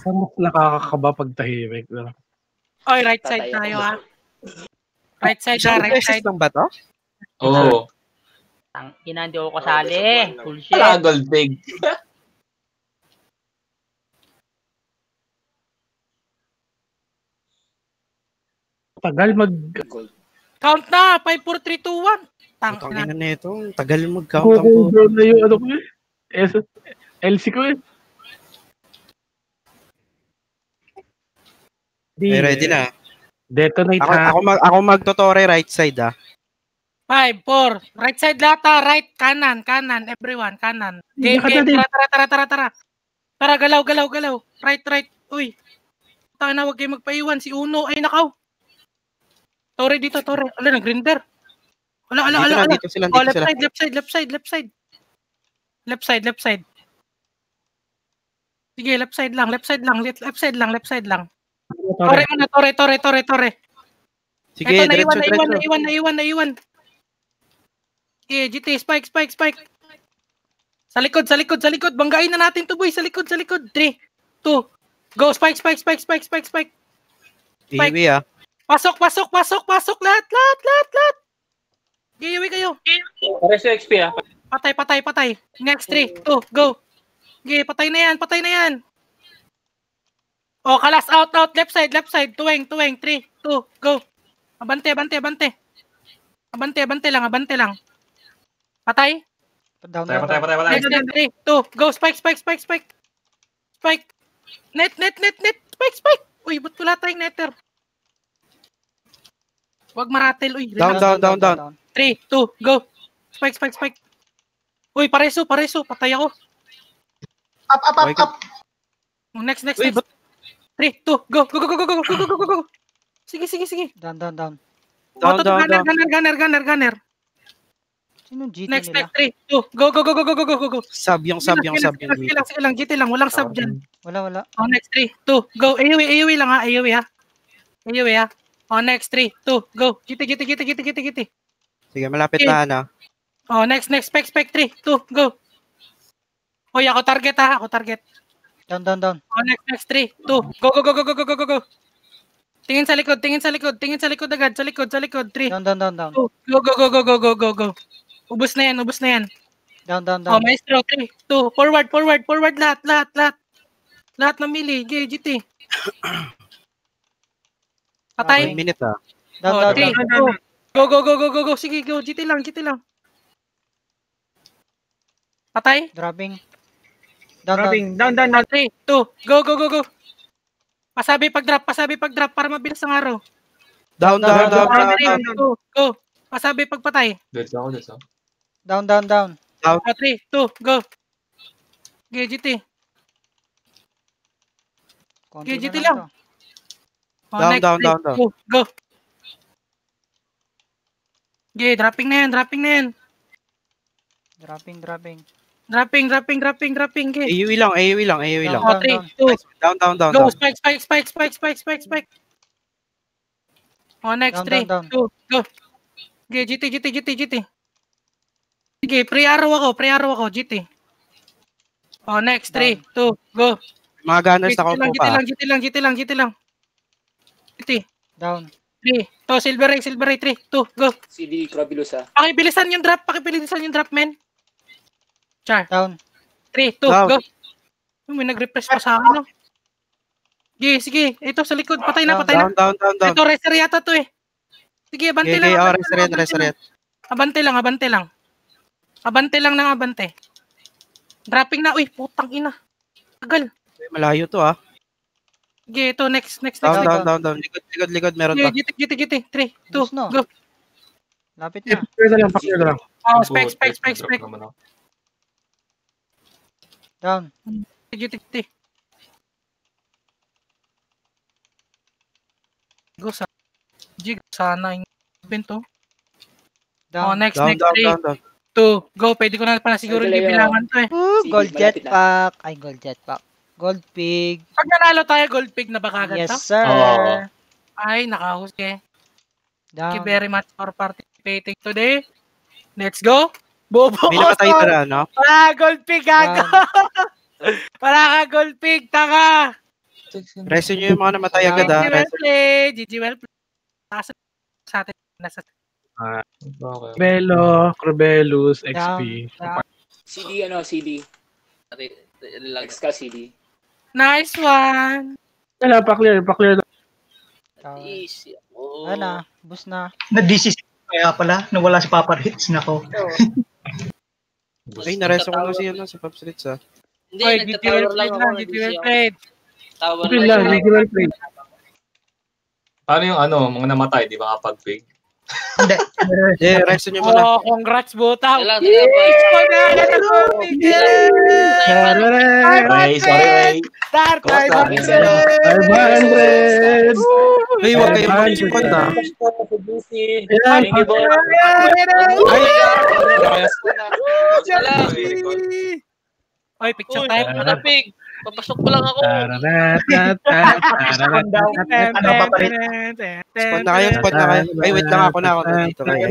Saan mas nakakakaba pag tahimik? Oy, right side tayo ha. Right side ha, right side. lang ba to? Oo. Ina, hindi ako kasali. Bullshit. Wala gold pig. Tagal Count na! 5, 4, 3, 2, 1. Putang ina na ito. Tagal mag-count ang Google na yung ano ko eh. LC ko eh. ready na. Detonate Ako magtotore right side 5, 4. Right side lahat ha. Right, kanan. Everyone, kanan. Game. Tara. Tara, galaw. Right. Uy. Tayo na, huwag kayo magpaiwan. Si Uno. Ay, nakaw. Tore dito. Ala, nag-grinder. Ala. Dito sila. Left side. Sige, left side lang. Tore. Sige, ito, diretso. naiwan. Okay, GT, spike. Sa likod. Banggain na natin to, boy. Sa likod. 3, 2, go. Spike. Iwi Pasok. Lahat. Giwi kayo. Pares yung XP Patay. Next 3, 2, go. Okay, patay na yan. Oh, kalas out. Left side. Tuweng. 3, 2, go. Abante lang. Patay. Patay. 3, 2, go. Spike. Net. Spike. Uy, ba't wala tayong netter? Huwag maratel. Uy, Down. 3, 2, go. Spike. Uy, pareso. Patay ako. Up. Next. Uy, 3, 2, go. Sige. Down. Gunner. Sinong GT Next, nila? 3, 2, go. Sub yung Sige lang, GT lang. Walang sub dyan. Wala. Oh, next 3, 2, go. AOE lang ha. AOE ha. Oh, next 3, 2, go. GT. Sige, malapit na Oh, next. Spec 3, 2, go. Hoy, ako target ha. Down. Oh, next 3, 2, go. Tingin sa likod agad. Sa likod. 3, Down. 2, go. Ubus na yan. Down. Oh, maestro, 3, 2, forward, lahat. Lahat ng mili, GT. Patay. 1 minute Down. 3, 2, go. Sige, go, GT lang. Patay. Dropping. Down. 3, 2, go. Pasabi pag drop para mabilis ang araw. Down. 3, 2, go. Pasabi pag patay. Let's go. Down. 3, 2, go. GT. GT lang. Down. Go. Okay, dropping na yan. Dropping. Okay. AOE lang. Oh, 3, 2, Down. go. Spike. Oh, next 3, 2, go. Okay, GT. Sige, pre-arrow ako, GT. Oh, next 3, 2, go. Mga gunners ako po pa. GT lang. GT. Down. 3, to silver ray, 3, 2, go. CD Krabilusa. Pakibilisan yung drop, men. Char. Down. 3, 2, go. May nag-refresh pa sa akin, no? Sige. Ito sa likod. Patay na. Down. Ito, reser yata to eh. Sige, abante lang. Reset. Abante lang. Abante lang. Dropping na. Uy, putang ina. Tagal. Malayo to Sige, ito, next. Down. Likod. Meron pa. GT. 3, 2, go. Lapit na. Pakita lang. Oh, spec. Down. GT. Go sa sana yung bento. Oh, Down. next. Down. 3, 2, go. Pwede ko na pala siguro bibilangan to eh. Gold jetpack. Ay, gold jetpack. Gold pig. Pag nanalo tayo, gold pig na ba kagad to? Yes, sir. Ay, nakahuske. Thank you Down. very much for participating today. Let's go. Bobo May nakatay pa na, no? gold pig, gago. Wala ka, Gold Pig, taka! Reso nyo yung mga namatay agad ha. GG well Reso. played, GG well played. Sa atin, nasa Crobelus, XP. CD, CD. X ka, CD. Nice one! Wala, pa-clear. Easy. Ano, bus na. Na-DCC kaya pala, nawala si Papa Ritz, nako. Ay, nareso ko na siya sa Pops Ritz ha. Hindi, Oy, GG well nagtatower lang played ako. lang, GG well played. Tower Okay lang, GG well played. Paano yung mga namatay, di ba kapag pig? Hindi. Reso nyo muna. Oh, congrats, Bota. Kailangan, Ray, sorry Ray. Start, Costa, 500! Ay, huwag kayong mag-spot ha. Thank you, boy. Oy, picture time. Ano na, pig? Papasok ko lang ako. Spot na kayo. Ay, wait lang ako na dito kayo.